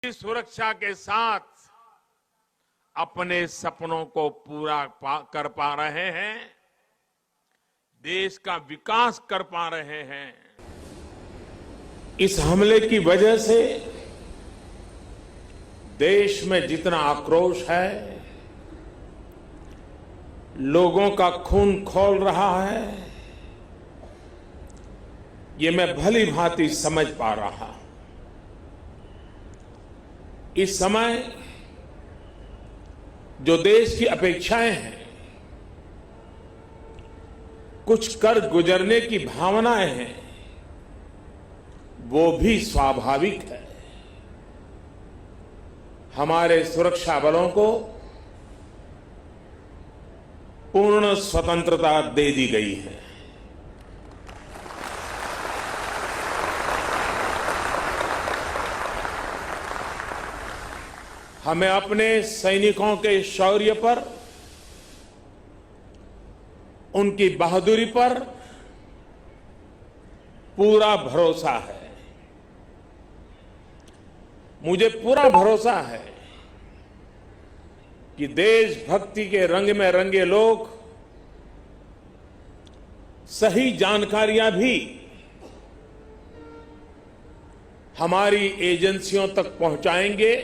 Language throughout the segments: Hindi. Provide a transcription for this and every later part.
की सुरक्षा के साथ अपने सपनों को पूरा कर पा रहे हैं, देश का विकास कर पा रहे हैं। इस हमले की वजह से देश में जितना आक्रोश है, लोगों का खून खौल रहा है, ये मैं भली भांति समझ पा रहा हूं। इस समय जो देश की अपेक्षाएं हैं, कुछ कर गुजरने की भावनाएं हैं, वो भी स्वाभाविक है। हमारे सुरक्षा बलों को पूर्ण स्वतंत्रता दे दी गई है। हमें अपने सैनिकों के शौर्य पर, उनकी बहादुरी पर पूरा भरोसा है। मुझे पूरा भरोसा है कि देशभक्ति के रंग में रंगे लोग सही जानकारियां भी हमारी एजेंसियों तक पहुंचाएंगे,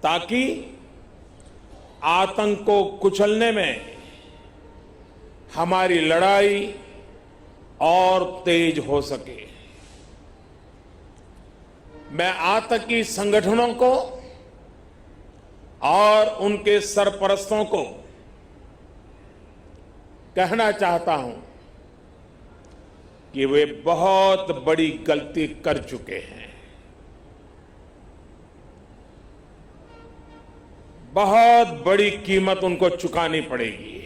ताकि आतंक को कुचलने में हमारी लड़ाई और तेज हो सके। मैं आतंकी संगठनों को और उनके सरपरस्तों को कहना चाहता हूं कि वे बहुत बड़ी गलती कर चुके हैं। बहुत बड़ी कीमत उनको चुकानी पड़ेगी।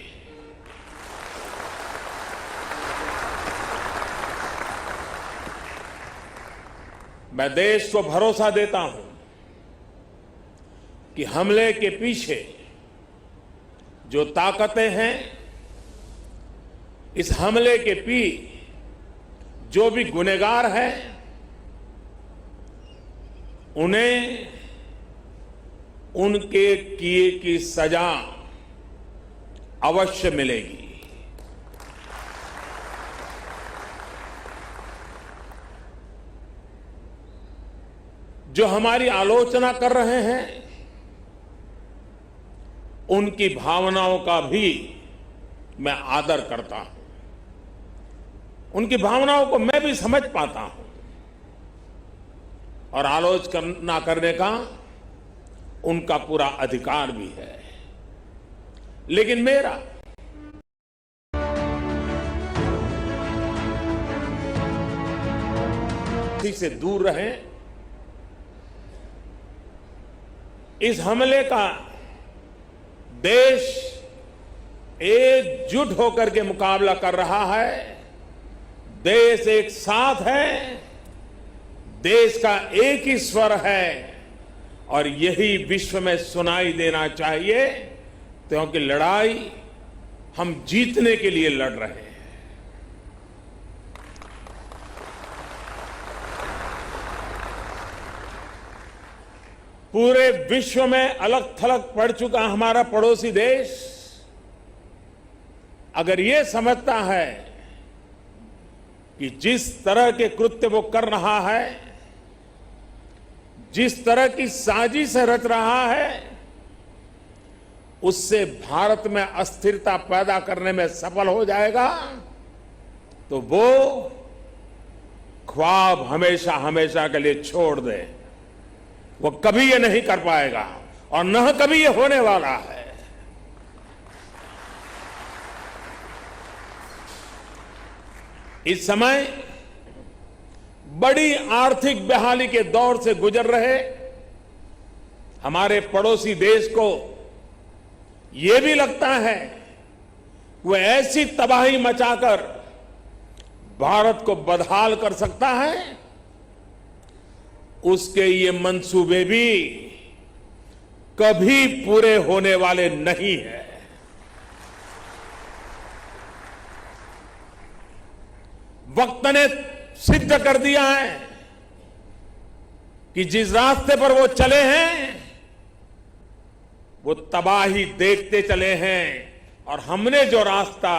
मैं देश को भरोसा देता हूं कि हमले के पीछे जो ताकतें हैं, इस हमले के जो भी गुनहगार हैं, उन्हें उनके किए की सजा अवश्य मिलेगी। जो हमारी आलोचना कर रहे हैं, उनकी भावनाओं का भी मैं आदर करता हूं। उनकी भावनाओं को मैं भी समझ पाता हूं और आलोचना करने का उनका पूरा अधिकार भी है। लेकिन मेरा से दूर रहे, इस हमले का देश एकजुट होकर के मुकाबला कर रहा है। देश एक साथ है, देश का एक ही स्वर है और यही विश्व में सुनाई देना चाहिए, क्योंकि लड़ाई हम जीतने के लिए लड़ रहे हैं। पूरे विश्व में अलग थलग पड़ चुका हमारा पड़ोसी देश अगर ये समझता है कि जिस तरह के कृत्य वो कर रहा है, जिस तरह की साजिश रच रहा है, उससे भारत में अस्थिरता पैदा करने में सफल हो जाएगा, तो वो ख्वाब हमेशा हमेशा के लिए छोड़ दे। वो कभी ये नहीं कर पाएगा और न कभी ये होने वाला है। इस समय बड़ी आर्थिक बहाली के दौर से गुजर रहे हमारे पड़ोसी देश को यह भी लगता है वह ऐसी तबाही मचाकर भारत को बदहाल कर सकता है, उसके ये मंसूबे भी कभी पूरे होने वाले नहीं है। वक्त ने सिद्ध कर दिया है कि जिस रास्ते पर वो चले हैं वो तबाही देखते चले हैं और हमने जो रास्ता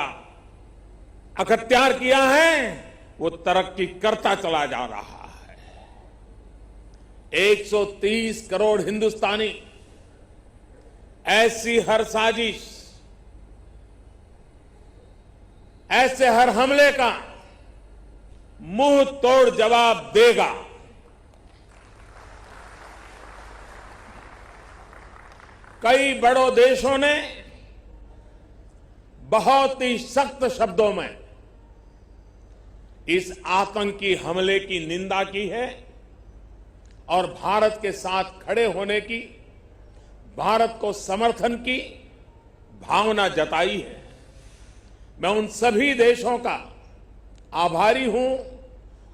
अख्तियार किया है वो तरक्की करता चला जा रहा है। 130 करोड़ हिंदुस्तानी ऐसी हर साजिश, ऐसे हर हमले का मुंह तोड़ जवाब देगा। कई बड़ों देशों ने बहुत ही सख्त शब्दों में इस आतंकी हमले की निंदा की है और भारत के साथ खड़े होने की, भारत को समर्थन की भावना जताई है। मैं उन सभी देशों का आभारी हूं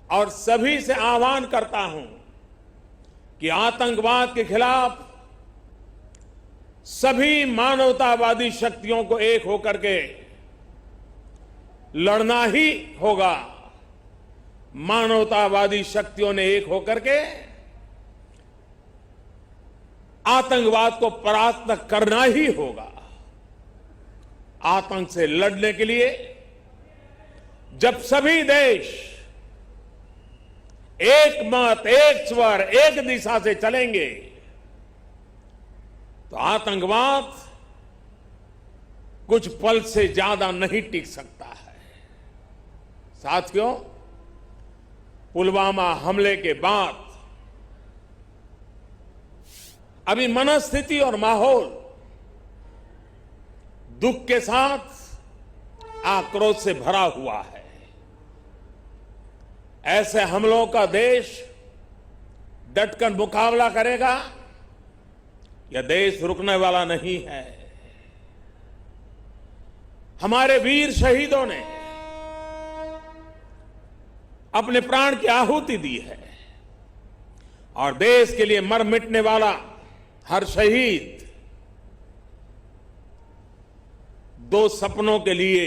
और सभी से आह्वान करता हूं कि आतंकवाद के खिलाफ सभी मानवतावादी शक्तियों को एक होकर के लड़ना ही होगा। मानवतावादी शक्तियों ने एक होकर के आतंकवाद को परास्त करना ही होगा। आतंक से लड़ने के लिए जब सभी देश एक मत, एक स्वर, एक दिशा से चलेंगे तो आतंकवाद कुछ पल से ज्यादा नहीं टिक सकता है। साथियों, पुलवामा हमले के बाद अभी मनस्थिति और माहौल दुख के साथ आक्रोश से भरा हुआ है। ऐसे हमलों का देश डटकर मुकाबला करेगा। यह देश रुकने वाला नहीं है। हमारे वीर शहीदों ने अपने प्राण की आहुति दी है और देश के लिए मर मिटने वाला हर शहीद दो सपनों के लिए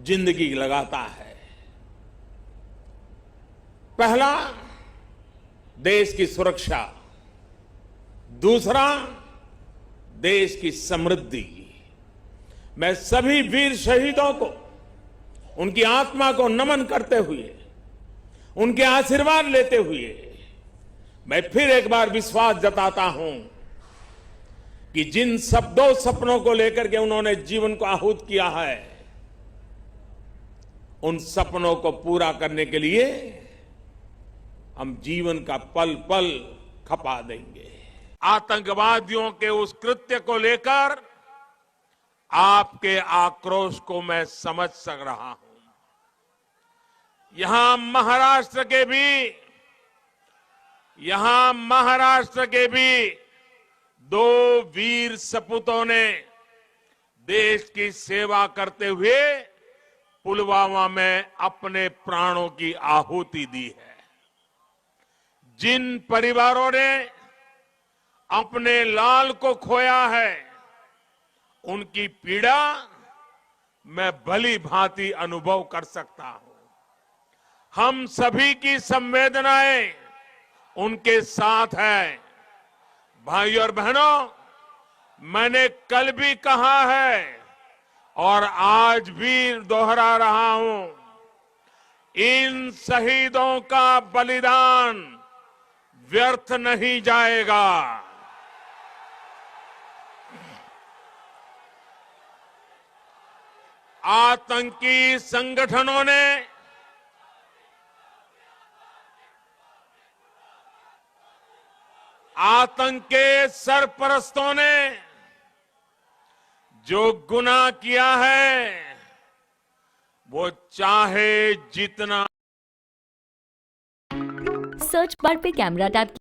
जिंदगी लगाता है। पहला, देश की सुरक्षा, दूसरा, देश की समृद्धि। मैं सभी वीर शहीदों को उनकी आत्मा को नमन करते हुए, उनके आशीर्वाद लेते हुए मैं फिर एक बार विश्वास जताता हूं कि जिन दो सपनों को लेकर के उन्होंने जीवन को आहूत किया है, उन सपनों को पूरा करने के लिए हम जीवन का पल पल खपा देंगे। आतंकवादियों के उस कृत्य को लेकर आपके आक्रोश को मैं समझ सक रहा हूं। यहां महाराष्ट्र के भी दो वीर सपूतों ने देश की सेवा करते हुए पुलवामा में अपने प्राणों की आहुति दी है। जिन परिवारों ने अपने लाल को खोया है, उनकी पीड़ा मैं भली भांति अनुभव कर सकता हूं। हम सभी की संवेदनाएं उनके साथ है। भाइयों और बहनों, मैंने कल भी कहा है और आज भी दोहरा रहा हूं, इन शहीदों का बलिदान व्यर्थ नहीं जाएगा। आतंकी संगठनों ने आतंक के सरपरस्तों ने जो गुनाह किया है, वो चाहे जितना। सर्च बार पे कैमरा टैप